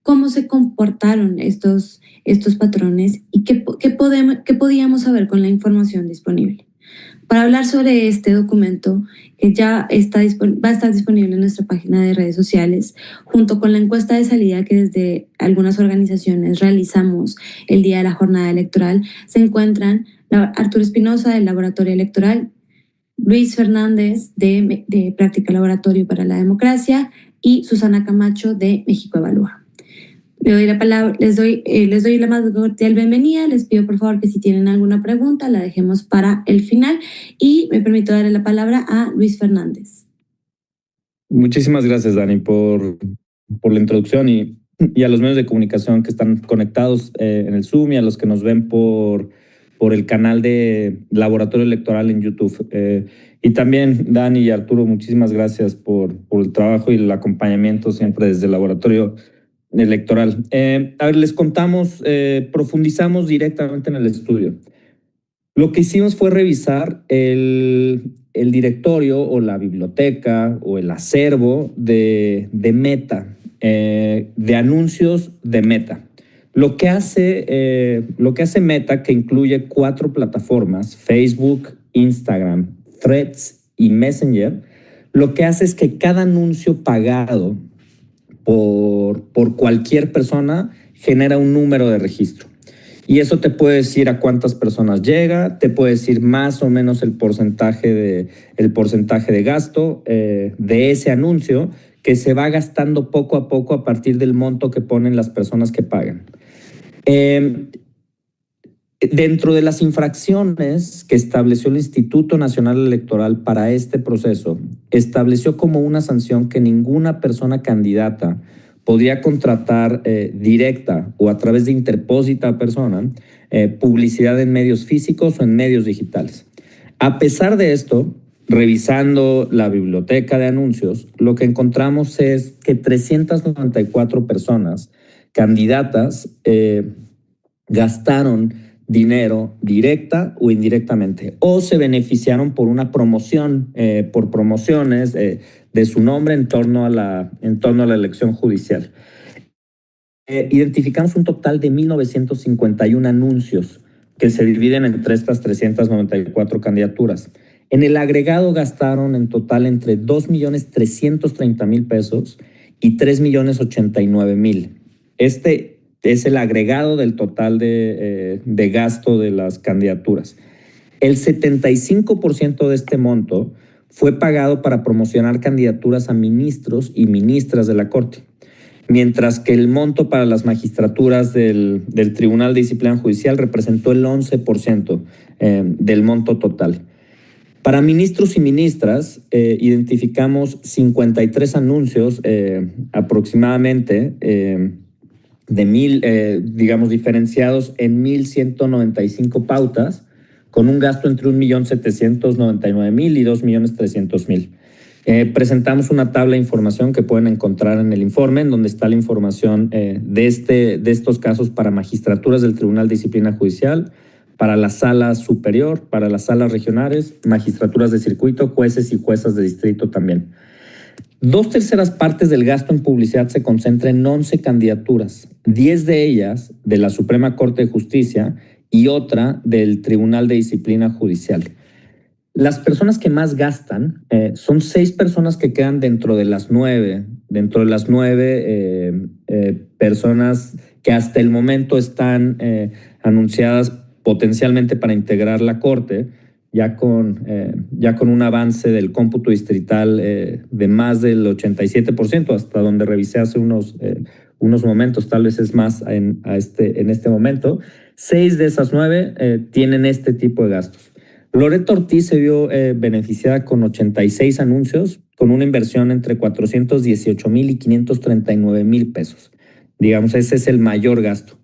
cómo se comportaron estos patrones y qué podíamos saber con la información disponible. Para hablar sobre este documento, que ya va a estar disponible en nuestra página de redes sociales, junto con la encuesta de salida que desde algunas organizaciones realizamos el día de la jornada electoral, se encuentran Arturo Espinosa del Laboratorio Electoral, Luis Fernández de Práctica Laboratorio para la Democracia y Susana Camacho de México Evalúa. Le doy la palabra, les doy la más cordial bienvenida. Les pido por favor que si tienen alguna pregunta la dejemos para el final y me permito darle la palabra a Luis Fernández. Muchísimas gracias, Dani, por la introducción y a los medios de comunicación que están conectados en el Zoom y a los que nos ven por el canal de Laboratorio Electoral en YouTube. Y también, Dani y Arturo, muchísimas gracias por el trabajo y el acompañamiento siempre desde el Laboratorio Electoral. A ver, les contamos, profundizamos directamente en el estudio. Lo que hicimos fue revisar el directorio o la biblioteca o el acervo de Meta, de anuncios de Meta. Lo que hace Meta, que incluye 4 plataformas, Facebook, Instagram, Threads y Messenger, lo que hace es que cada anuncio pagado por cualquier persona genera un número de registro. Y eso te puede decir a cuántas personas llega, te puede decir más o menos el porcentaje de gasto de ese anuncio, que se va gastando poco a poco a partir del monto que ponen las personas que pagan. Dentro de las infracciones que estableció el Instituto Nacional Electoral para este proceso, estableció como una sanción que ninguna persona candidata podría contratar directa o a través de interpósita persona publicidad en medios físicos o en medios digitales. A pesar de esto, revisando la biblioteca de anuncios, lo que encontramos es que 394 personas candidatas gastaron dinero directa o indirectamente o se beneficiaron por una promoción, por promociones de su nombre en torno a la elección judicial. Identificamos un total de 1,951 anuncios que se dividen entre estas 394 candidaturas. En el agregado gastaron en total entre 2,330,000 pesos y 3,089,000. Este es el agregado del total de gasto de las candidaturas. El 75% de este monto fue pagado para promocionar candidaturas a ministros y ministras de la Corte, mientras que el monto para las magistraturas del Tribunal de Disciplina Judicial representó el 11% del monto total. Para ministros y ministras identificamos 53 anuncios aproximadamente de 1,000, digamos, diferenciados en 1,195 pautas, con un gasto entre 1,799,000 y 2,300,000. Presentamos una tabla de información que pueden encontrar en el informe, en donde está la información de estos casos para magistraturas del Tribunal de Disciplina Judicial, para la sala superior, para las salas regionales, magistraturas de circuito, jueces y juezas de distrito también. 2/3 partes del gasto en publicidad se concentra en 11 candidaturas, 10 de ellas de la Suprema Corte de Justicia y otra del Tribunal de Disciplina Judicial. Las personas que más gastan son 6 personas que quedan dentro de las 9 personas que hasta el momento están anunciadas potencialmente para integrar la Corte, ya con un avance del cómputo distrital de más del 87%, hasta donde revisé hace unos momentos, tal vez es más en este momento. 6 de esas 9 tienen este tipo de gastos. Loreto Ortiz se vio beneficiada con 86 anuncios, con una inversión entre 418,000 y 539,000 pesos. Digamos, ese es el mayor gasto.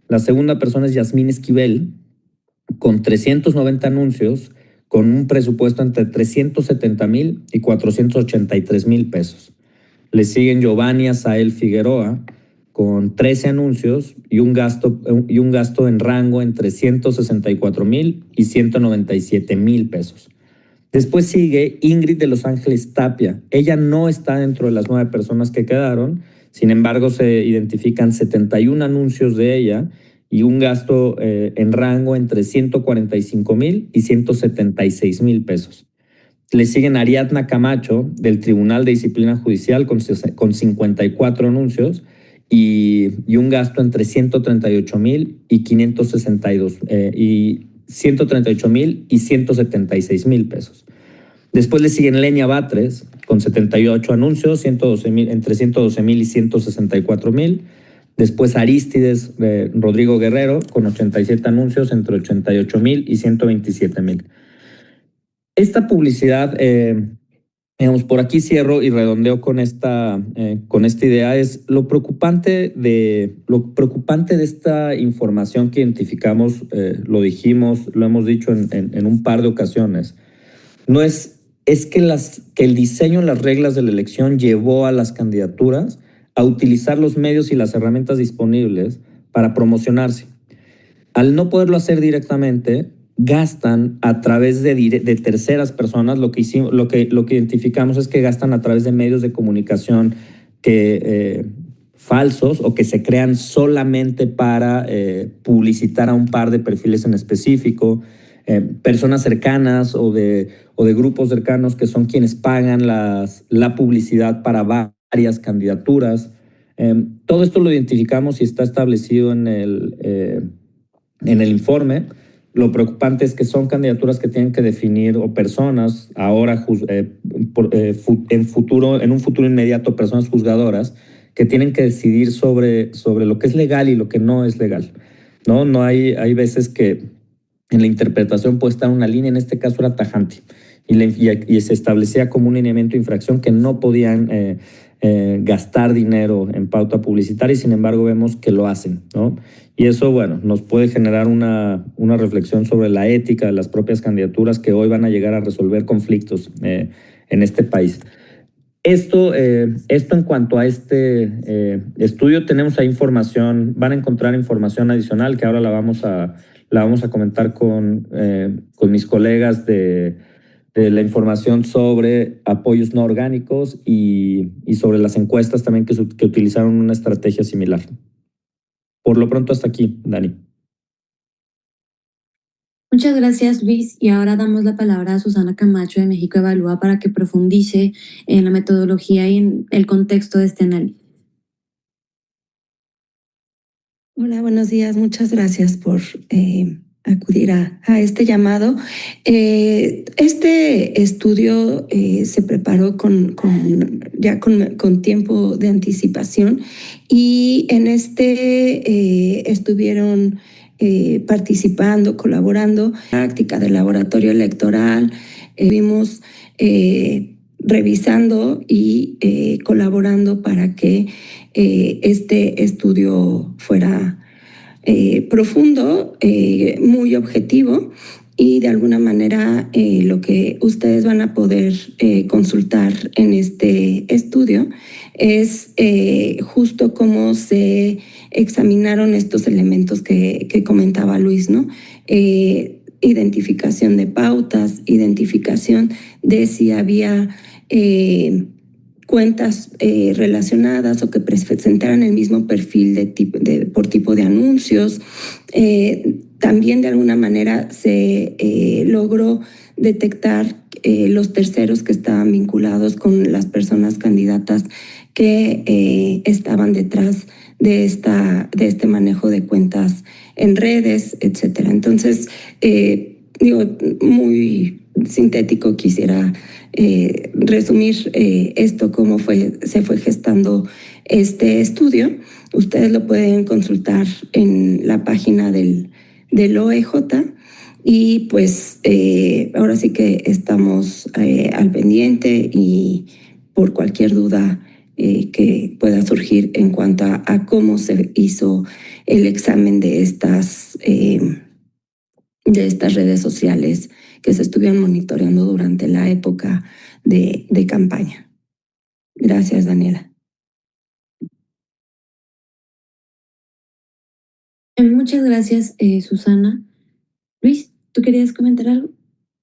La segunda persona es Yasmín Esquivel, con 390 anuncios, con un presupuesto entre 370,000 y 483,000 pesos. Le siguen Giovanni Azael Figueroa, con 13 anuncios y un gasto en rango entre 164,000 y 197,000 pesos. Después sigue Ingrid de Los Ángeles Tapia. Ella no está dentro de las 9 personas que quedaron. Sin embargo, se identifican 71 anuncios de ella y un gasto en rango entre 145,000 y 176,000 pesos. Le siguen Ariadna Camacho, del Tribunal de Disciplina Judicial, con 54 anuncios y un gasto entre 138,000 y 562 y 138,000 y 176,000 pesos. Después le siguen Lenia Batres, con 78 anuncios, 112,000, entre 112,000 y 164,000. Después Arístides Rodrigo Guerrero, con 87 anuncios, entre 88,000 y 127,000. Esta publicidad, digamos, por aquí cierro y redondeo con esta idea, es lo preocupante de esta información que identificamos, lo dijimos, lo hemos dicho en un par de ocasiones. No es que el diseño de las reglas de la elección llevó a las candidaturas a utilizar los medios y las herramientas disponibles para promocionarse. Al no poderlo hacer directamente, gastan a través de terceras personas. Lo que identificamos es que gastan a través de medios de comunicación falsos o que se crean solamente para publicitar a un par de perfiles en específico, personas cercanas o de grupos cercanos que son quienes pagan la publicidad para varias candidaturas. Todo esto lo identificamos y está establecido en el informe. Lo preocupante es que son candidaturas que tienen que definir, o personas ahora en un futuro inmediato, personas juzgadoras que tienen que decidir sobre lo que es legal y lo que no es legal. No hay veces que en la interpretación puede estar una línea, en este caso era tajante, y se establecía como un lineamiento de infracción que no podían gastar dinero en pauta publicitaria, y sin embargo vemos que lo hacen, ¿no? Y eso, bueno, nos puede generar una reflexión sobre la ética de las propias candidaturas que hoy van a llegar a resolver conflictos en este país. Esto en cuanto a este estudio, tenemos ahí información, van a encontrar información adicional que ahora la vamos a comentar con mis colegas de la información sobre apoyos no orgánicos y sobre las encuestas también que utilizaron una estrategia similar. Por lo pronto, hasta aquí, Dani. Muchas gracias, Luis. Y ahora damos la palabra a Susana Camacho de México Evalúa para que profundice en la metodología y en el contexto de este análisis. Hola, buenos días. Muchas gracias por acudir a este llamado. Este estudio se preparó con tiempo de anticipación, y en estuvieron participando, colaborando en la práctica del laboratorio electoral. Vimos revisando y colaborando para que este estudio fuera profundo, muy objetivo, y de alguna manera lo que ustedes van a poder consultar en este estudio es justo cómo se examinaron estos elementos que comentaba Luis, ¿no? Identificación de pautas, identificación de si había cuentas relacionadas o que presentaran el mismo perfil por tipo de anuncios. También de alguna manera se logró detectar los terceros que estaban vinculados con las personas candidatas que estaban detrás de este manejo de cuentas en redes, etcétera. Entonces, muy sintético, quisiera resumir esto, cómo se fue gestando este estudio. Ustedes lo pueden consultar en la página del OEJ, y pues ahora sí que estamos al pendiente, y por cualquier duda que pueda surgir en cuanto a cómo se hizo el examen de estas redes sociales que se estuvieron monitoreando durante la época de campaña. Gracias, Daniela. Muchas gracias, Susana. Luis, ¿tú querías comentar algo?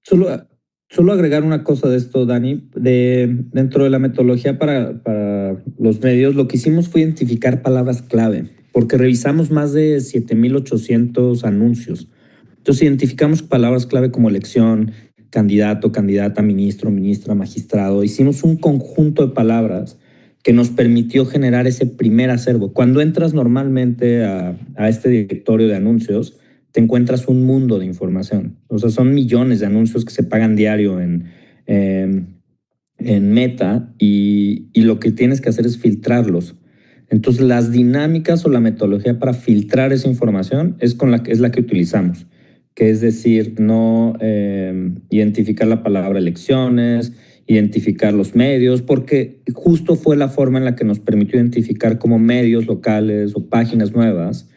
Solo agregar una cosa de esto, Dani. Dentro de la metodología para para los medios, lo que hicimos fue identificar palabras clave, porque revisamos más de 7,800 anuncios. Entonces identificamos palabras clave como elección, candidato, candidata, ministro, ministra, magistrado. Hicimos un conjunto de palabras que nos permitió generar ese primer acervo. Cuando entras normalmente a este directorio de anuncios, te encuentras un mundo de información. O sea, son millones de anuncios que se pagan diario en Meta y lo que tienes que hacer es filtrarlos. Entonces, las dinámicas o la metodología para filtrar esa información es la que utilizamos, que es decir, no identificar la palabra elecciones, identificar los medios, porque justo fue la forma en la que nos permitió identificar cómo medios locales o páginas nuevas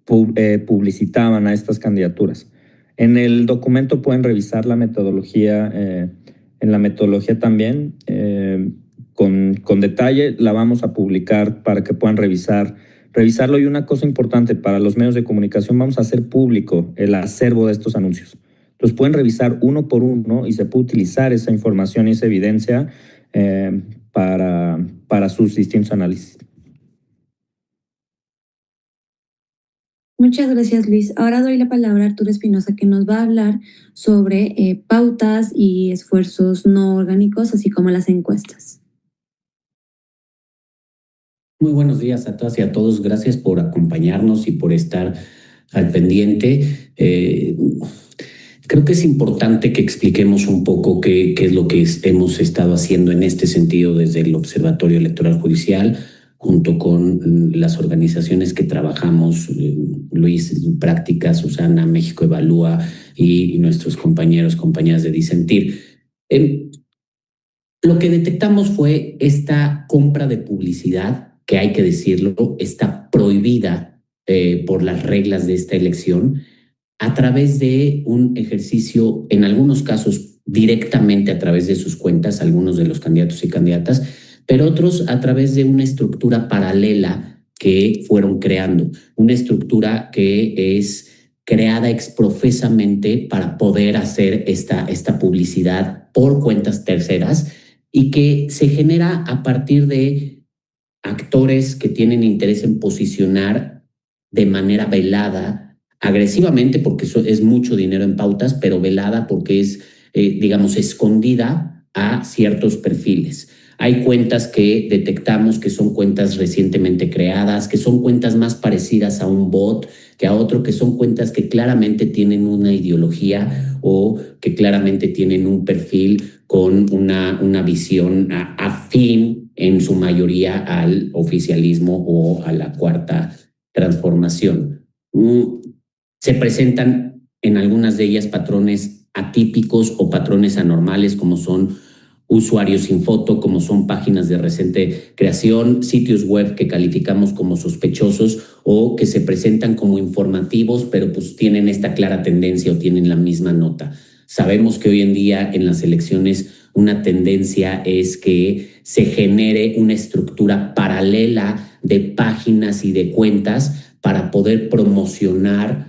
publicitaban a estas candidaturas. En el documento pueden revisar la metodología, en la metodología también, con detalle. La vamos a publicar para que puedan revisarlo. Y una cosa importante para los medios de comunicación, vamos a hacer público el acervo de estos anuncios. Entonces pueden revisar uno por uno y se puede utilizar esa información y esa evidencia para sus distintos análisis. Muchas gracias, Luis. Ahora doy la palabra a Arturo Espinosa, que nos va a hablar sobre pautas y esfuerzos no orgánicos, así como las encuestas. Muy buenos días a todas y a todos. Gracias por acompañarnos y por estar al pendiente. Creo que es importante que expliquemos un poco qué es lo que hemos estado haciendo en este sentido desde el Observatorio Electoral Judicial, junto con las organizaciones que trabajamos, Luis Práctica, Susana, México Evalúa y nuestros compañeras de Disentir. Lo que detectamos fue esta compra de publicidad, que hay que decirlo, está prohibida por las reglas de esta elección, a través de un ejercicio, en algunos casos directamente a través de sus cuentas, algunos de los candidatos y candidatas, pero otros a través de una estructura paralela que fueron creando, una estructura que es creada exprofesamente para poder hacer esta publicidad por cuentas terceras y que se genera a partir de actores que tienen interés en posicionar de manera velada, agresivamente, porque eso es mucho dinero en pautas, pero velada porque es, digamos, escondida a ciertos perfiles. Hay cuentas que detectamos que son cuentas recientemente creadas, que son cuentas más parecidas a un bot que a otro, que son cuentas que claramente tienen una ideología o que claramente tienen un perfil con una visión afín en su mayoría al oficialismo o a la cuarta transformación. Se presentan en algunas de ellas patrones atípicos o patrones anormales, como son usuarios sin foto, como son páginas de reciente creación, sitios web que calificamos como sospechosos o que se presentan como informativos, pero pues tienen esta clara tendencia o tienen la misma nota. Sabemos que hoy en día en las elecciones una tendencia es que se genere una estructura paralela de páginas y de cuentas para poder promocionar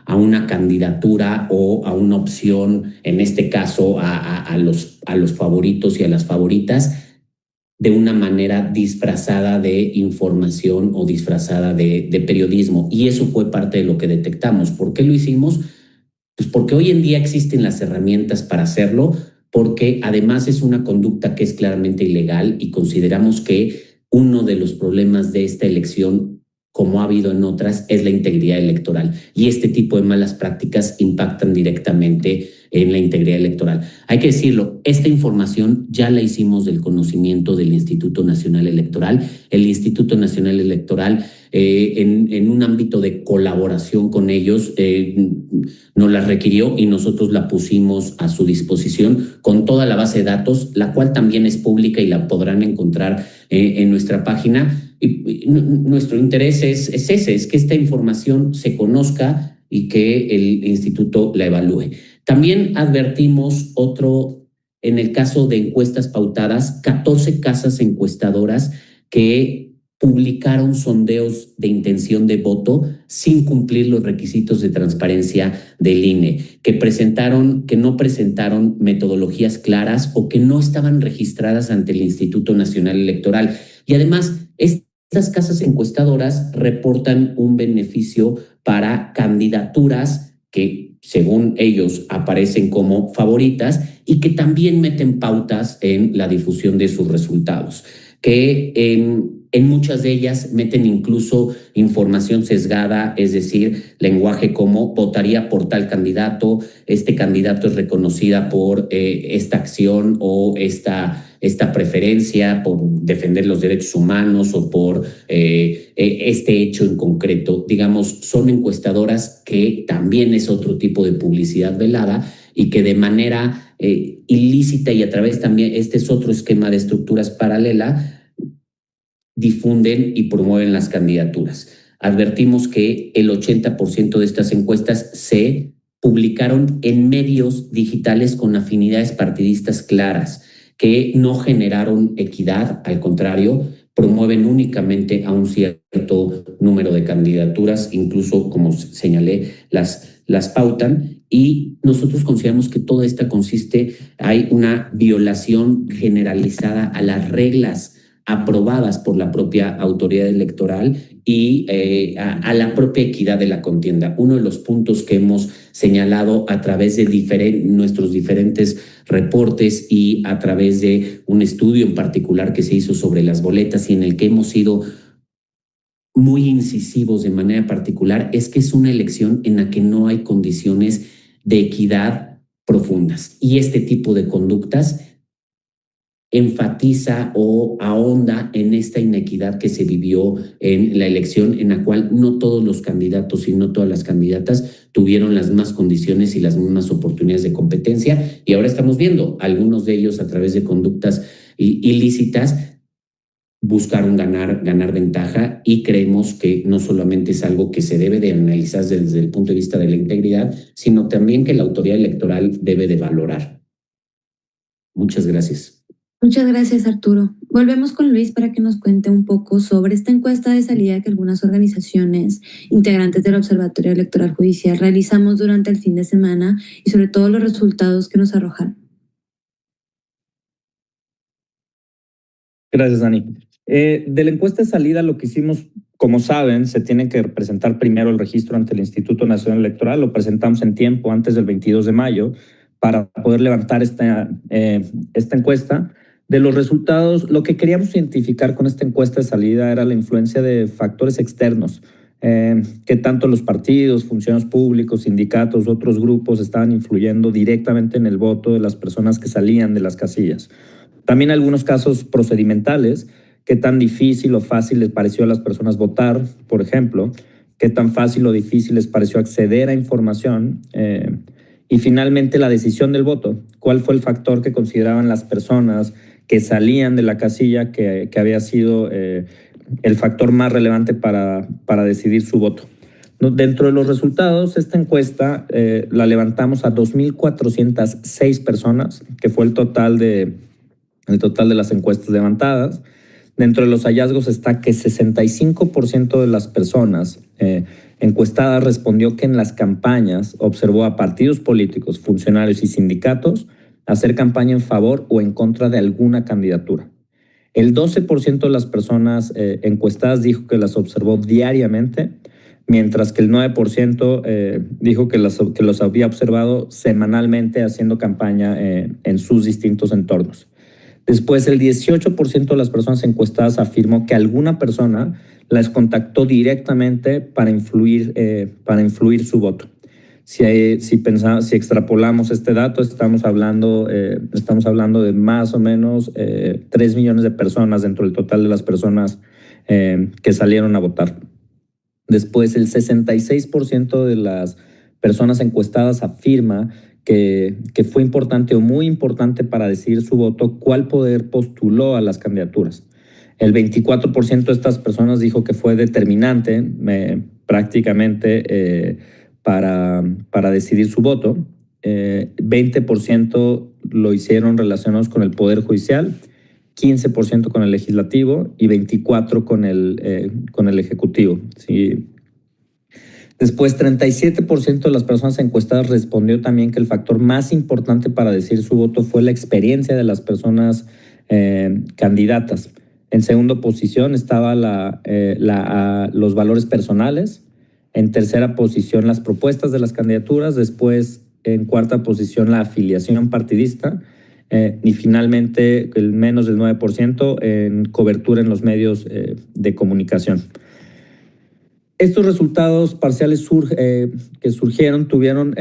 a una candidatura o a una opción, en este caso a los favoritos y a las favoritas, de una manera disfrazada de información o disfrazada de periodismo. Y eso fue parte de lo que detectamos. ¿Por qué lo hicimos? Pues porque hoy en día existen las herramientas para hacerlo, porque además es una conducta que es claramente ilegal y consideramos que uno de los problemas de esta elección, como ha habido en otras, es la integridad electoral. Y este tipo de malas prácticas impactan directamente en la integridad electoral. Hay que decirlo, esta información ya la hicimos del conocimiento del Instituto Nacional Electoral. El Instituto Nacional Electoral, en un ámbito de colaboración con ellos, nos la requirió y nosotros la pusimos a su disposición con toda la base de datos, la cual también es pública y la podrán encontrar en nuestra página. Y nuestro interés es ese, es que esta información se conozca y que el instituto la evalúe. También advertimos en el caso de encuestas pautadas, 14 casas encuestadoras que publicaron sondeos de intención de voto sin cumplir los requisitos de transparencia del INE, que no presentaron metodologías claras o que no estaban registradas ante el Instituto Nacional Electoral. Y además, estas casas encuestadoras reportan un beneficio para candidaturas que, según ellos, aparecen como favoritas y que también meten pautas en la difusión de sus resultados, que en muchas de ellas meten incluso información sesgada, es decir, lenguaje como votaría por tal candidato, este candidato es reconocida por esta acción o esta preferencia por defender los derechos humanos o por este hecho en concreto. Digamos, son encuestadoras que también es otro tipo de publicidad velada y que de manera ilícita y a través también, este es otro esquema de estructuras paralela, difunden y promueven las candidaturas. Advertimos que el 80% de estas encuestas se publicaron en medios digitales con afinidades partidistas claras, que no generaron equidad, al contrario, promueven únicamente a un cierto número de candidaturas, incluso, como señalé, las pautan. Y nosotros consideramos que toda esta hay una violación generalizada a las reglas aprobadas por la propia autoridad electoral y a la propia equidad de la contienda. Uno de los puntos que hemos señalado a través de nuestros diferentes reportes y a través de un estudio en particular que se hizo sobre las boletas y en el que hemos sido muy incisivos de manera particular, es que es una elección en la que no hay condiciones de equidad profundas. Y este tipo de conductas enfatiza o ahonda en esta inequidad que se vivió en la elección, en la cual no todos los candidatos y no todas las candidatas tuvieron las mismas condiciones y las mismas oportunidades de competencia. Y ahora estamos viendo algunos de ellos a través de conductas ilícitas buscaron ganar ventaja, y creemos que no solamente es algo que se debe de analizar desde el punto de vista de la integridad, sino también que la autoridad electoral debe de valorar. Muchas gracias. Muchas gracias, Arturo. Volvemos con Luis para que nos cuente un poco sobre esta encuesta de salida que algunas organizaciones integrantes del Observatorio Electoral Judicial realizamos durante el fin de semana y sobre todo los resultados que nos arrojaron. Gracias, Dani. De la encuesta de salida, lo que hicimos, como saben, se tiene que presentar primero el registro ante el Instituto Nacional Electoral. Lo presentamos en tiempo, antes del 22 de mayo, para poder levantar esta encuesta. De los resultados, lo que queríamos identificar con esta encuesta de salida era la influencia de factores externos, que tanto los partidos, funcionarios públicos, sindicatos, otros grupos estaban influyendo directamente en el voto de las personas que salían de las casillas. También algunos casos procedimentales, qué tan difícil o fácil les pareció a las personas votar, por ejemplo, qué tan fácil o difícil les pareció acceder a información, y finalmente la decisión del voto, cuál fue el factor que consideraban las personas que salían de la casilla que había sido el factor más relevante para decidir su voto. Dentro de los resultados, esta encuesta la levantamos a 2,406 personas, que fue el total de las encuestas levantadas. Dentro de los hallazgos está que 65% de las personas encuestadas respondió que en las campañas observó a partidos políticos, funcionarios y sindicatos hacer campaña en favor o en contra de alguna candidatura. El 12% de las personas encuestadas dijo que las observó diariamente, mientras que el 9% dijo que los había observado semanalmente haciendo campaña en sus distintos entornos. Después, el 18% de las personas encuestadas afirmó que alguna persona las contactó directamente para influir su voto. Si extrapolamos este dato, estamos hablando de más o menos 3 millones de personas dentro del total de las personas que salieron a votar. Después, el 66% de las personas encuestadas afirma que fue importante o muy importante para decidir su voto cuál poder postuló a las candidaturas. El 24% de estas personas dijo que fue determinante prácticamente para decidir su voto. 20% lo hicieron relacionados con el Poder Judicial 15% con el legislativo y 24% con el ejecutivo. ¿Sí? Después, 37% de las personas encuestadas respondió también que el factor más importante para decir su voto fue la experiencia de las personas candidatas. En segunda posición estaba los valores personales. En tercera posición, las propuestas de las candidaturas. Después, en cuarta posición, la afiliación partidista. Y finalmente, el menos del 9% en cobertura en los medios de comunicación. Estos resultados parciales que surgieron tuvieron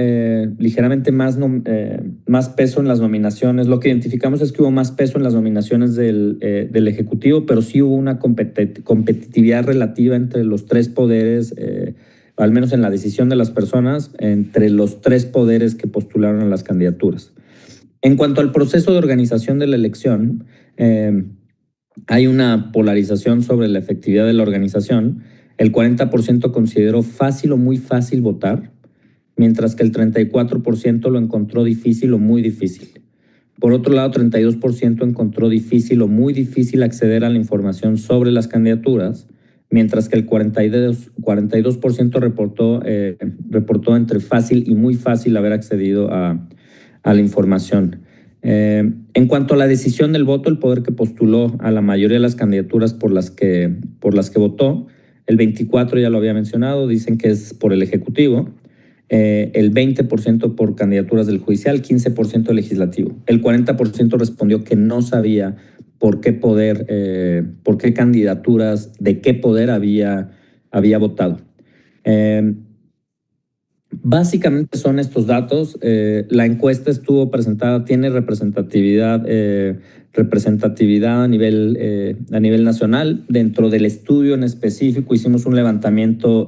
ligeramente más peso en las nominaciones. Lo que identificamos es que hubo más peso en las nominaciones del Ejecutivo, pero sí hubo una competitividad relativa entre los tres poderes, al menos en la decisión de las personas, entre los tres poderes que postularon a las candidaturas. En cuanto al proceso de organización de la elección, hay una polarización sobre la efectividad de la organización. El 40% consideró fácil o muy fácil votar, mientras que el 34% lo encontró difícil o muy difícil. Por otro lado, 32% encontró difícil o muy difícil acceder a la información sobre las candidaturas, mientras que el 42% reportó entre fácil y muy fácil haber accedido a la información. En cuanto a la decisión del voto, el poder que postuló a la mayoría de las candidaturas por las que votó, el 24% ya lo había mencionado, dicen que es por el Ejecutivo, el 20% por candidaturas del Judicial, 15% legislativo. El 40% respondió que no sabía por qué candidaturas, de qué poder había votado. Básicamente son estos datos. La encuesta estuvo presentada, tiene representatividad a nivel nacional. Dentro del estudio en específico hicimos un levantamiento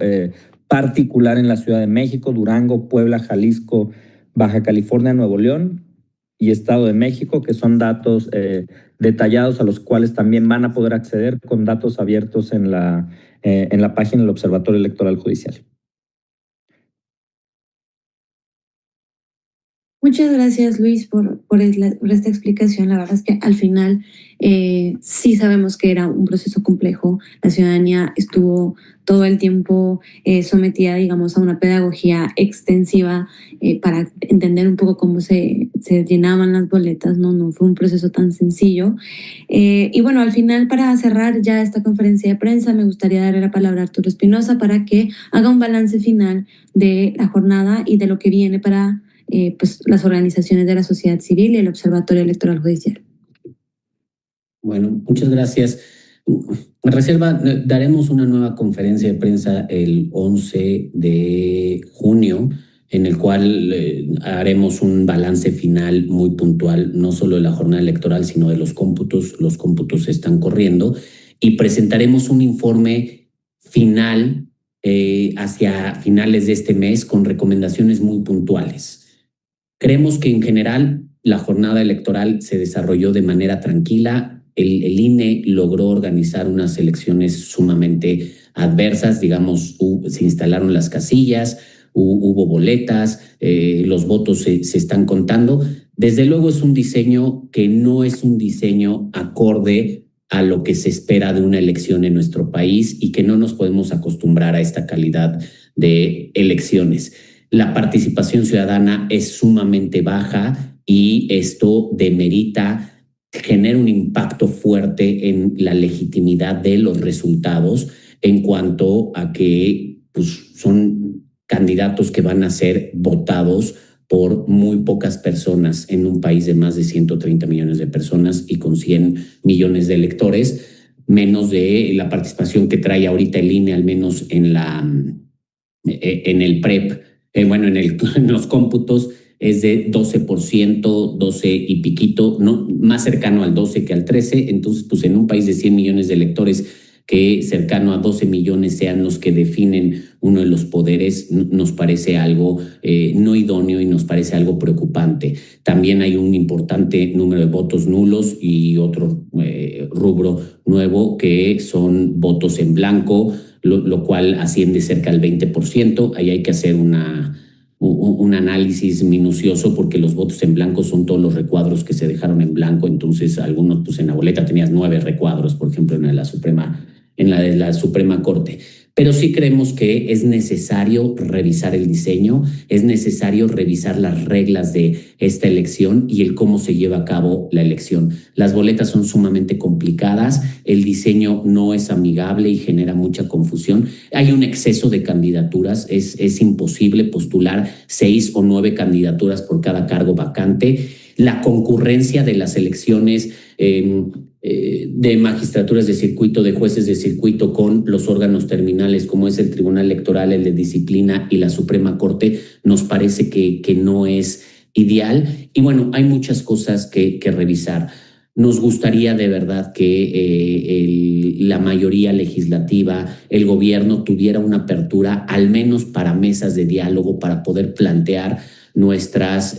particular en la Ciudad de México, Durango, Puebla, Jalisco, Baja California, Nuevo León y Estado de México, que son datos detallados a los cuales también van a poder acceder con datos abiertos en la página del Observatorio Electoral Judicial. Muchas gracias, Luis, por esta explicación. La verdad es que al final sí sabemos que era un proceso complejo. La ciudadanía estuvo todo el tiempo sometida, digamos, a una pedagogía extensiva para entender un poco cómo se llenaban las boletas. No fue un proceso tan sencillo. Y bueno, al final, para cerrar ya esta conferencia de prensa, me gustaría darle la palabra a Arturo Espinosa para que haga un balance final de la jornada y de lo que viene para pues las organizaciones de la sociedad civil y el Observatorio Electoral Judicial. Bueno, muchas gracias. Reserva, daremos una nueva conferencia de prensa el 11 de junio, en el cual haremos un balance final muy puntual, no solo de la jornada electoral, sino de los cómputos. Los cómputos están corriendo y presentaremos un informe final hacia finales de este mes con recomendaciones muy puntuales. Creemos que en general la jornada electoral se desarrolló de manera tranquila. El INE logró organizar unas elecciones sumamente adversas, digamos, se instalaron las casillas, hubo boletas, los votos se están contando. Desde luego es un diseño que no es un diseño acorde a lo que se espera de una elección en nuestro país y que no nos podemos acostumbrar a esta calidad de elecciones. La participación ciudadana es sumamente baja y esto genera un impacto fuerte en la legitimidad de los resultados en cuanto a que pues, son candidatos que van a ser votados por muy pocas personas en un país de más de 130 millones de personas y con 100 millones de electores, menos de la participación que trae ahorita el INE, al menos en el PREP, en los cómputos es de 12%, 12 y piquito, no, más cercano al 12 que al 13. Entonces, pues en un país de 100 millones de electores, que cercano a 12 millones sean los que definen uno de los poderes, nos parece algo no idóneo y nos parece algo preocupante. También hay un importante número de votos nulos y otro rubro nuevo que son votos en blanco, lo cual asciende cerca al 20%. Ahí hay que hacer una un análisis minucioso, porque los votos en blanco son todos los recuadros que se dejaron en blanco. Entonces, algunos, pues en la boleta tenías 9 recuadros, por ejemplo, en la de la Suprema Corte. Pero sí creemos que es necesario revisar el diseño, es necesario revisar las reglas de esta elección y el cómo se lleva a cabo la elección. Las boletas son sumamente complicadas, el diseño no es amigable y genera mucha confusión. Hay un exceso de candidaturas, es imposible postular 6 o 9 candidaturas por cada cargo vacante. La concurrencia de las elecciones de magistraturas de circuito, de jueces de circuito con los órganos terminales como es el Tribunal Electoral, el de Disciplina y la Suprema Corte, nos parece que no es ideal. Y bueno, hay muchas cosas que revisar. Nos gustaría de verdad que la mayoría legislativa, el gobierno tuviera una apertura, al menos para mesas de diálogo, para poder plantear nuestras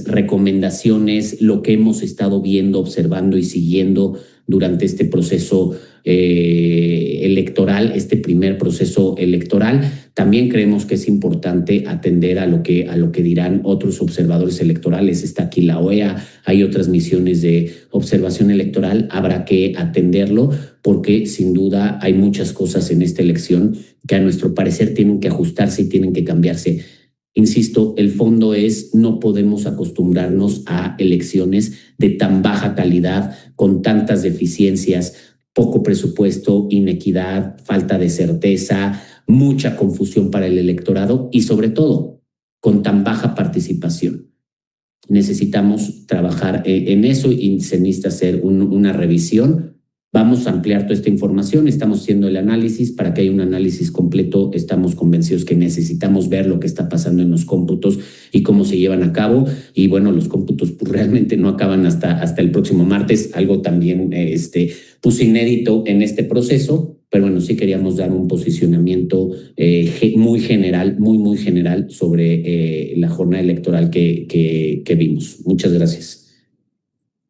recomendaciones, lo que hemos estado viendo, observando y siguiendo durante este proceso electoral, este primer proceso electoral. También creemos que es importante atender a lo que dirán otros observadores electorales. Está aquí la OEA, hay otras misiones de observación electoral, habrá que atenderlo, porque sin duda hay muchas cosas en esta elección que a nuestro parecer tienen que ajustarse y tienen que cambiarse. Insisto, el fondo es: no podemos acostumbrarnos a elecciones de tan baja calidad, con tantas deficiencias, poco presupuesto, inequidad, falta de certeza, mucha confusión para el electorado y sobre todo con tan baja participación. Necesitamos trabajar en eso y se necesita hacer una revisión. Vamos a ampliar toda esta información, estamos haciendo el análisis. Para que haya un análisis completo, estamos convencidos que necesitamos ver lo que está pasando en los cómputos y cómo se llevan a cabo. Y bueno, los cómputos pues realmente no acaban hasta el próximo martes, algo también pues inédito en este proceso. Pero bueno, sí queríamos dar un posicionamiento muy general, muy general sobre la jornada electoral que vimos. Muchas gracias.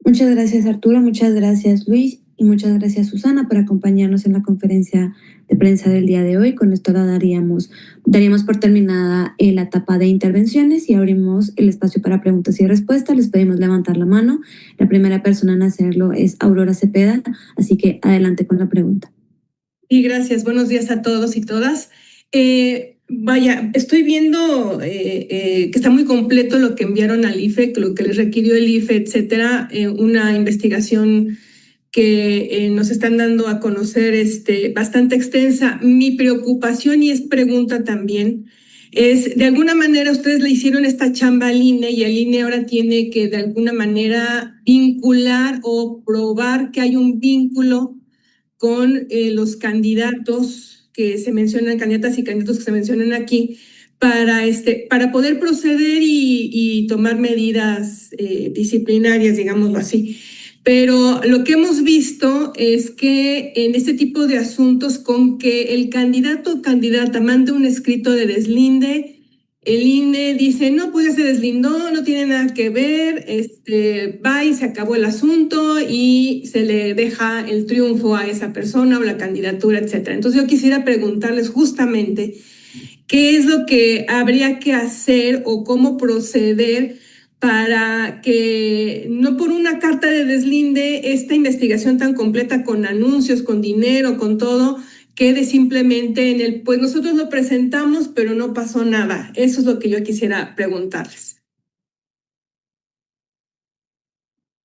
Muchas gracias, Arturo. Muchas gracias, Luis. Y muchas gracias, Susana, por acompañarnos en la conferencia de prensa del día de hoy. Con esto daríamos por terminada la etapa de intervenciones y abrimos el espacio para preguntas y respuestas. Les pedimos levantar la mano. La primera persona en hacerlo es Aurora Cepeda, así que adelante con la pregunta. Y gracias. Buenos días a todos y todas. Vaya, estoy viendo que está muy completo lo que enviaron al IFE, lo que les requirió el IFE, etcétera. Una investigación que nos están dando a conocer bastante extensa. Mi preocupación, y es pregunta también, es: de alguna manera ustedes le hicieron esta chamba al INE y el INE ahora tiene que de alguna manera vincular o probar que hay un vínculo con los candidatos que se mencionan, candidatas y candidatos que se mencionan aquí, para poder proceder y tomar medidas disciplinarias, digámoslo así. Pero lo que hemos visto es que en este tipo de asuntos, con que el candidato o candidata mande un escrito de deslinde, el INE dice: no, pues ya se deslindó, no tiene nada que ver, va y se acabó el asunto y se le deja el triunfo a esa persona o la candidatura, etcétera. Entonces yo quisiera preguntarles justamente qué es lo que habría que hacer o cómo proceder para que no por una carta de deslinde esta investigación tan completa, con anuncios, con dinero, con todo, quede simplemente en el: pues nosotros lo presentamos, pero no pasó nada. Eso es lo que yo quisiera preguntarles.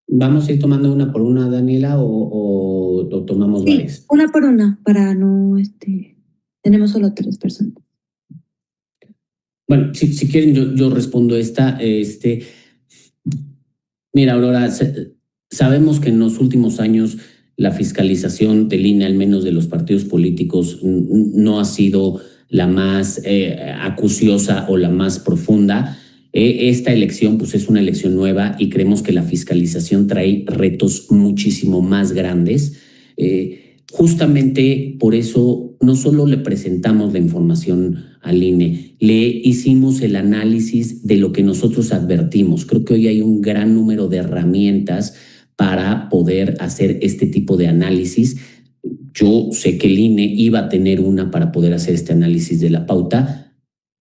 ¿Vamos a ir tomando una por una, Daniela, o tomamos varias? Una por una, para no... tenemos solo 3 personas. Bueno, si quieren yo respondo esta. Mira, Aurora, sabemos que en los últimos años la fiscalización del INE, al menos de los partidos políticos, no ha sido la más acuciosa o la más profunda. Esta elección pues es una elección nueva y creemos que la fiscalización trae retos muchísimo más grandes. Justamente por eso no solo le presentamos la información al INE, le hicimos el análisis de lo que nosotros advertimos. Creo que hoy hay un gran número de herramientas para poder hacer este tipo de análisis. Yo sé que el INE iba a tener una para poder hacer este análisis de la pauta,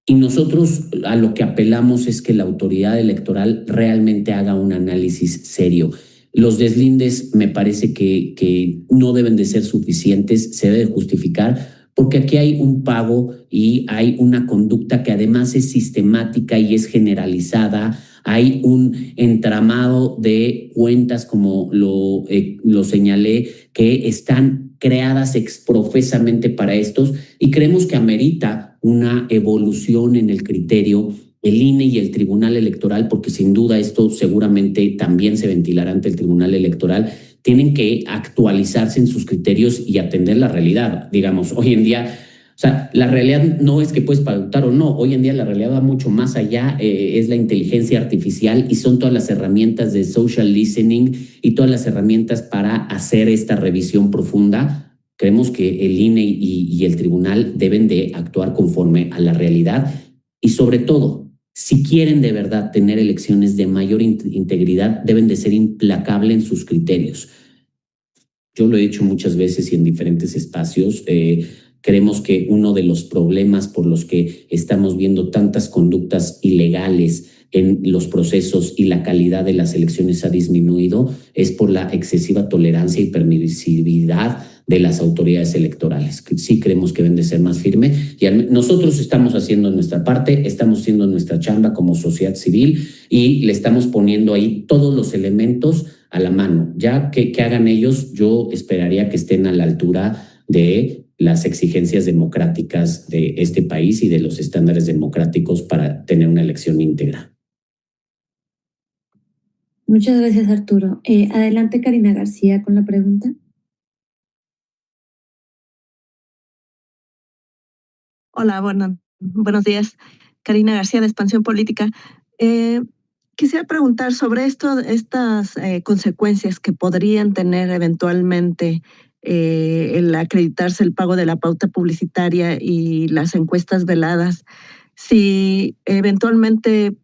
y nosotros a lo que apelamos es que la autoridad electoral realmente haga un análisis serio. Los deslindes me parece que no deben de ser suficientes, se debe justificar, porque aquí hay un pago y hay una conducta que además es sistemática y es generalizada. Hay un entramado de cuentas, como lo señalé, que están creadas exprofesamente para estos, y creemos que amerita una evolución en el criterio el INE y el Tribunal Electoral, porque sin duda esto seguramente también se ventilará ante el Tribunal Electoral. Tienen que actualizarse en sus criterios y atender la realidad. Digamos, hoy en día, o sea, la realidad no es que puedes pautar o no. Hoy en día la realidad va mucho más allá. Es la inteligencia artificial y son todas las herramientas de social listening y todas las herramientas para hacer esta revisión profunda. Creemos que el INE y el tribunal deben de actuar conforme a la realidad, y sobre todo, si quieren de verdad tener elecciones de mayor integridad, deben de ser implacables en sus criterios. Yo lo he dicho muchas veces y en diferentes espacios. Creemos que uno de los problemas por los que estamos viendo tantas conductas ilegales en los procesos y la calidad de las elecciones ha disminuido es por la excesiva tolerancia y permisividad de las autoridades electorales. Sí creemos que deben de ser más firmes, y nosotros estamos haciendo nuestra parte, estamos haciendo nuestra chamba como sociedad civil y le estamos poniendo ahí todos los elementos a la mano. Ya que hagan ellos, yo esperaría que estén a la altura de las exigencias democráticas de este país y de los estándares democráticos para tener una elección íntegra. Muchas gracias, Arturo. Adelante, Karina García, con la pregunta. Hola, buenos días. Karina García, de Expansión Política. Quisiera preguntar sobre estas consecuencias que podrían tener eventualmente el acreditarse el pago de la pauta publicitaria y las encuestas veladas. Si eventualmente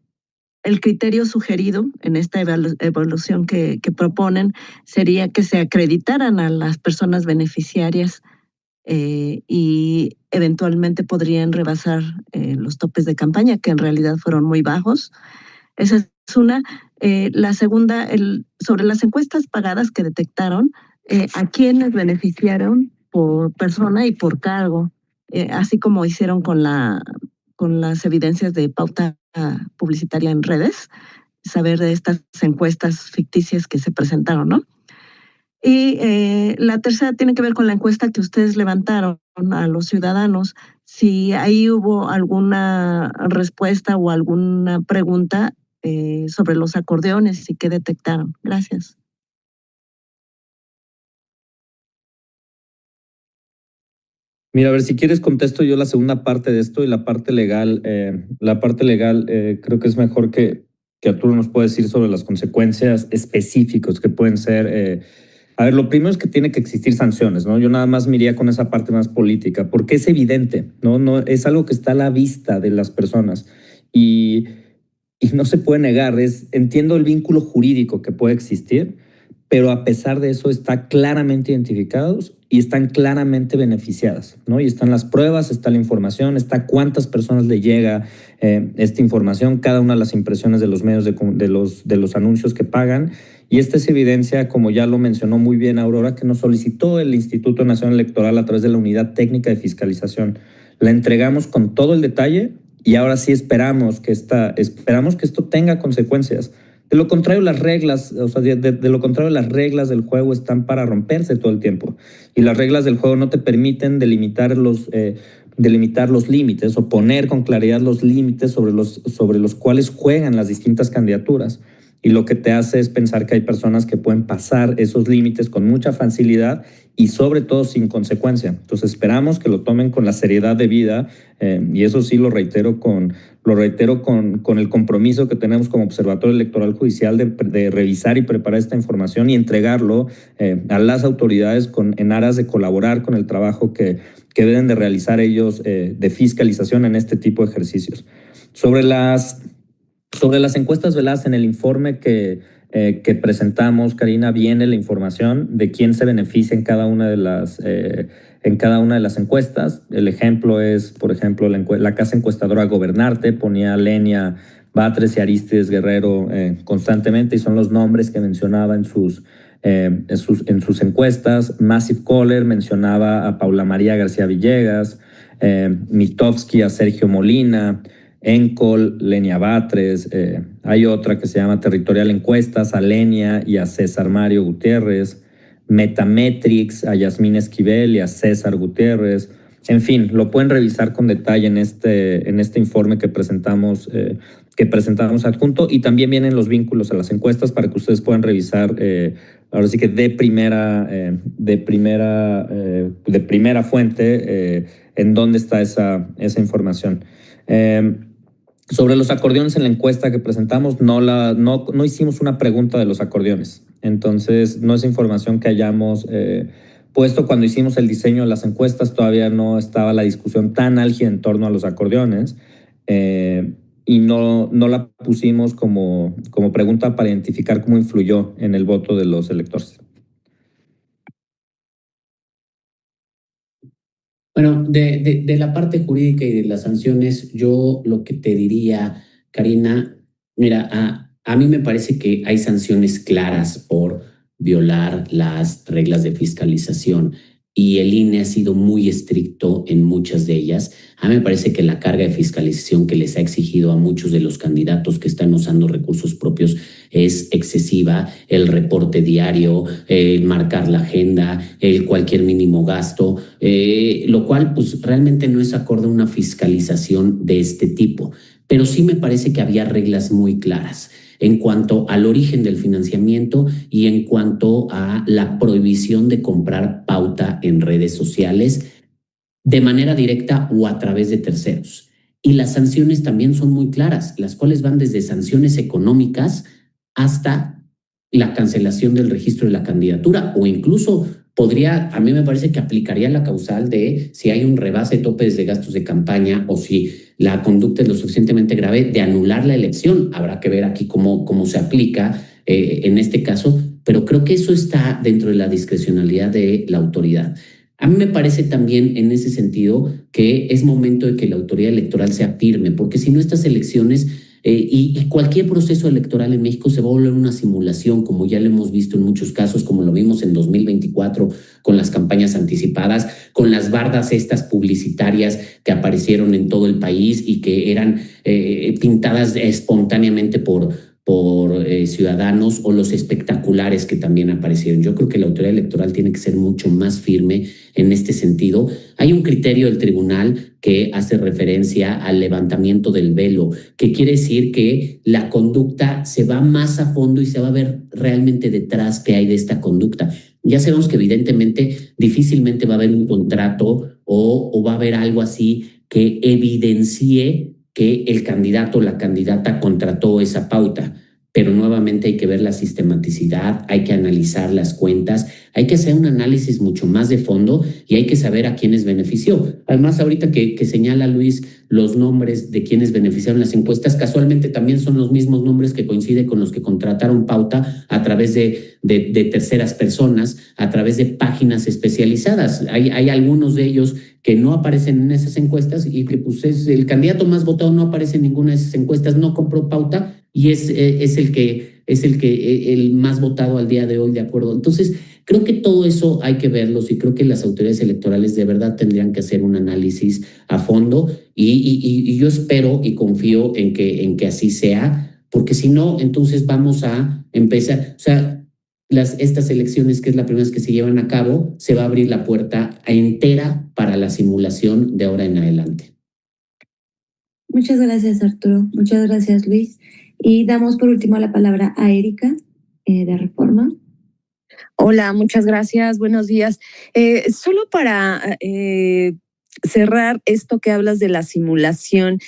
el criterio sugerido en esta evolución que proponen sería que se acreditaran a las personas beneficiarias y eventualmente podrían rebasar los topes de campaña, que en realidad fueron muy bajos. Esa es una. La segunda, sobre las encuestas pagadas que detectaron, a quiénes beneficiaron por persona y por cargo, así como hicieron con las evidencias de pauta publicitaria en redes, saber de estas encuestas ficticias que se presentaron, ¿no? Y la tercera tiene que ver con la encuesta que ustedes levantaron a los ciudadanos, si ahí hubo alguna respuesta o alguna pregunta sobre los acordeones y qué detectaron. Gracias. Mira, a ver, si quieres contesto yo la segunda parte de esto, y la parte legal. Creo que es mejor que Arturo nos pueda decir sobre las consecuencias específicas que pueden ser. A ver, lo primero es que tiene que existir sanciones, ¿no? Yo nada más me iría con esa parte más política, porque es evidente, ¿no? No es algo que está a la vista de las personas y no se puede negar. Entiendo el vínculo jurídico que puede existir, pero a pesar de eso está claramente identificados y están claramente beneficiadas, ¿no? Y están las pruebas, está la información, está cuántas personas le llega esta información, cada una de las impresiones de los medios de los anuncios que pagan. Y esta es evidencia, como ya lo mencionó muy bien Aurora, que nos solicitó el Instituto Nacional Electoral a través de la Unidad Técnica de Fiscalización. La entregamos con todo el detalle y ahora sí esperamos que esto tenga consecuencias. De lo contrario, las reglas, las reglas del juego están para romperse todo el tiempo. Y las reglas del juego no te permiten delimitar los límites o poner con claridad los límites sobre los cuales juegan las distintas candidaturas. Y lo que te hace es pensar que hay personas que pueden pasar esos límites con mucha facilidad y sobre todo sin consecuencia. Entonces esperamos que lo tomen con la seriedad debida, y eso sí lo reitero con el compromiso que tenemos como Observatorio Electoral Judicial de revisar y preparar esta información y entregarlo a las autoridades en aras de colaborar con el trabajo que deben de realizar ellos de fiscalización en este tipo de ejercicios. Sobre las encuestas veladas, en el informe que que presentamos, Karina, viene la información de quién se beneficia en cada una de las encuestas. El ejemplo es, por ejemplo, la casa encuestadora Gobernarte ponía a Lenia Batres y Arístides Guerrero constantemente, y son los nombres que mencionaba en sus encuestas. Massive Caller mencionaba a Paula María García Villegas, Mitofsky a Sergio Molina, Encol, Lenia Batres. Hay otra que se llama Territorial Encuestas, a Lenia y a César Mario Gutiérrez. Metametrics a Yasmín Esquivel y a César Gutiérrez. En fin, lo pueden revisar con detalle en este informe que presentamos adjunto, y también vienen los vínculos a las encuestas para que ustedes puedan revisar ahora sí que de primera fuente en dónde está esa información. Sobre los acordeones, en la encuesta que presentamos no hicimos una pregunta de los acordeones, entonces no es información que hayamos puesto. Cuando hicimos el diseño de las encuestas todavía no estaba la discusión tan álgida en torno a los acordeones, y no la pusimos como pregunta para identificar cómo influyó en el voto de los electores. Bueno, de la parte jurídica y de las sanciones, yo lo que te diría, Karina, mira, a mí me parece que hay sanciones claras por violar las reglas de fiscalización, y el INE ha sido muy estricto en muchas de ellas. A mí me parece que la carga de fiscalización que les ha exigido a muchos de los candidatos que están usando recursos propios es excesiva. El reporte diario, el marcar la agenda, el cualquier mínimo gasto, lo cual pues realmente no es acorde a una fiscalización de este tipo. Pero sí me parece que había reglas muy claras en cuanto al origen del financiamiento y en cuanto a la prohibición de comprar pauta en redes sociales de manera directa o a través de terceros. Y las sanciones también son muy claras, las cuales van desde sanciones económicas hasta la cancelación del registro de la candidatura, o incluso a mí me parece que aplicaría la causal de si hay un rebase de topes de gastos de campaña o si la conducta es lo suficientemente grave, de anular la elección. Habrá que ver aquí cómo se aplica en este caso, pero creo que eso está dentro de la discrecionalidad de la autoridad. A mí me parece también en ese sentido que es momento de que la autoridad electoral sea firme, porque si no, estas elecciones y cualquier proceso electoral en México se va a volver una simulación, como ya lo hemos visto en muchos casos, como lo vimos en 2024 con las campañas anticipadas, con las bardas estas publicitarias que aparecieron en todo el país y que eran pintadas espontáneamente por ciudadanos, o los espectaculares que también aparecieron. Yo creo que la autoridad electoral tiene que ser mucho más firme en este sentido. Hay un criterio del tribunal que hace referencia al levantamiento del velo, que quiere decir que la conducta se va más a fondo y se va a ver realmente detrás qué hay de esta conducta. Ya sabemos que evidentemente difícilmente va a haber un contrato o va a haber algo así que evidencie que el candidato o la candidata contrató esa pauta, pero nuevamente hay que ver la sistematicidad, hay que analizar las cuentas, hay que hacer un análisis mucho más de fondo y hay que saber a quiénes benefició. Además, ahorita que señala Luis los nombres de quienes beneficiaron las encuestas, casualmente también son los mismos nombres que coinciden con los que contrataron pauta a través de terceras personas, a través de páginas especializadas. Hay algunos de ellos que no aparecen en esas encuestas y que pues es el candidato más votado, no aparece en ninguna de esas encuestas, no compró pauta y es el más votado al día de hoy, de acuerdo. Entonces, creo que todo eso hay que verlos y creo que las autoridades electorales de verdad tendrían que hacer un análisis a fondo y yo espero y confío en que así sea, porque si no, entonces vamos a empezar, o sea, estas elecciones, que es la primera vez que se llevan a cabo, se va a abrir la puerta entera para la simulación de ahora en adelante. Muchas gracias, Arturo. Muchas gracias, Luis. Y damos por último la palabra a Erika de Reforma. Hola, muchas gracias. Buenos días. Solo para cerrar esto que hablas de la simulación,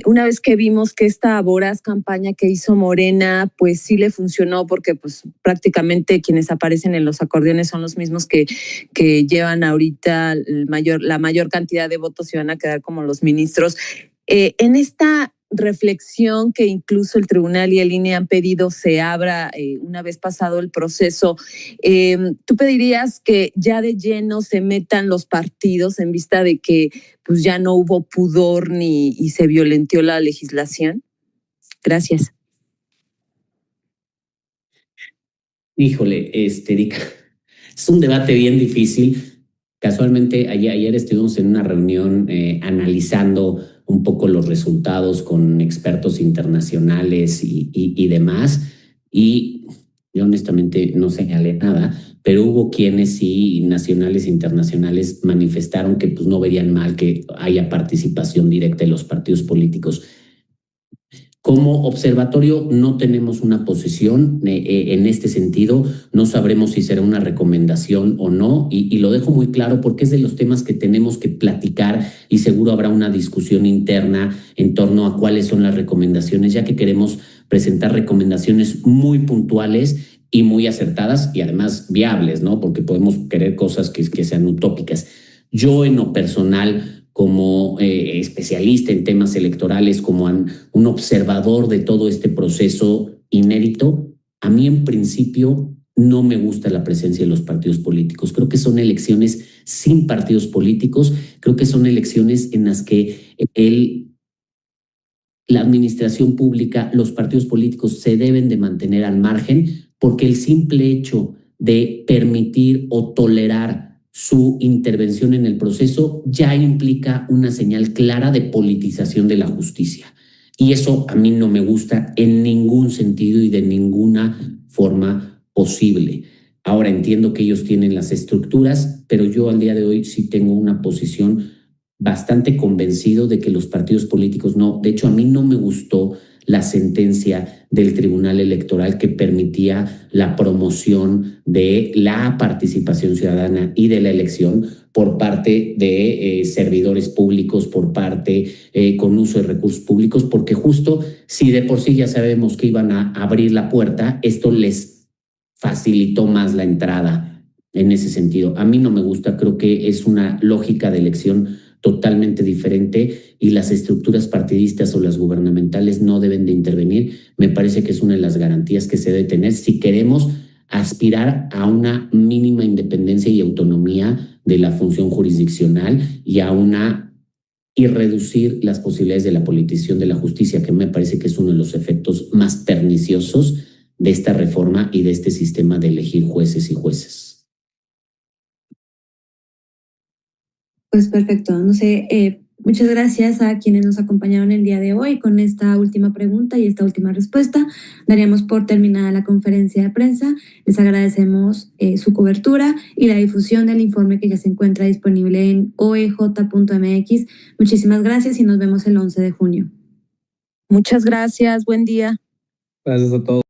una vez que vimos que esta voraz campaña que hizo Morena, pues sí le funcionó, porque pues prácticamente quienes aparecen en los acordeones son los mismos que llevan ahorita la mayor cantidad de votos y van a quedar como los ministros. En esta reflexión que incluso el tribunal y el INE han pedido se abra una vez pasado el proceso. ¿Tú pedirías que ya de lleno se metan los partidos en vista de que pues, ya no hubo pudor y se violentó la legislación? Gracias. Híjole, Erika, es un debate bien difícil. Casualmente, ayer estuvimos en una reunión analizando un poco los resultados con expertos internacionales y demás, y yo honestamente no señalé nada, pero hubo quienes sí, nacionales e internacionales, manifestaron que pues, no verían mal que haya participación directa de los partidos políticos. Como observatorio no tenemos una posición en este sentido, no sabremos si será una recomendación o no, y lo dejo muy claro porque es de los temas que tenemos que platicar y seguro habrá una discusión interna en torno a cuáles son las recomendaciones, ya que queremos presentar recomendaciones muy puntuales y muy acertadas y además viables, ¿no? Porque podemos querer cosas que sean utópicas. Yo en lo personal, como especialista en temas electorales, como un observador de todo este proceso inédito, a mí en principio no me gusta la presencia de los partidos políticos. Creo que son elecciones sin partidos políticos, creo que son elecciones en las que la administración pública, los partidos políticos se deben de mantener al margen porque el simple hecho de permitir o tolerar su intervención en el proceso ya implica una señal clara de politización de la justicia. Y eso a mí no me gusta en ningún sentido y de ninguna forma posible. Ahora entiendo que ellos tienen las estructuras, pero yo al día de hoy sí tengo una posición bastante convencido de que los partidos políticos no. De hecho, a mí no me gustó la sentencia del Tribunal Electoral que permitía la promoción de la participación ciudadana y de la elección por parte de servidores públicos, por parte con uso de recursos públicos, porque justo si de por sí ya sabemos que iban a abrir la puerta, esto les facilitó más la entrada en ese sentido. A mí no me gusta, creo que es una lógica de elección totalmente diferente y las estructuras partidistas o las gubernamentales no deben de intervenir. Me parece que es una de las garantías que se debe tener si queremos aspirar a una mínima independencia y autonomía de la función jurisdiccional y reducir las posibilidades de la politización de la justicia, que me parece que es uno de los efectos más perniciosos de esta reforma y de este sistema de elegir jueces y jueces. Pues perfecto, no sé, muchas gracias a quienes nos acompañaron el día de hoy con esta última pregunta y esta última respuesta. Daríamos por terminada la conferencia de prensa. Les agradecemos su cobertura y la difusión del informe que ya se encuentra disponible en oej.mx. Muchísimas gracias y nos vemos el 11 de junio. Muchas gracias, buen día. Gracias a todos.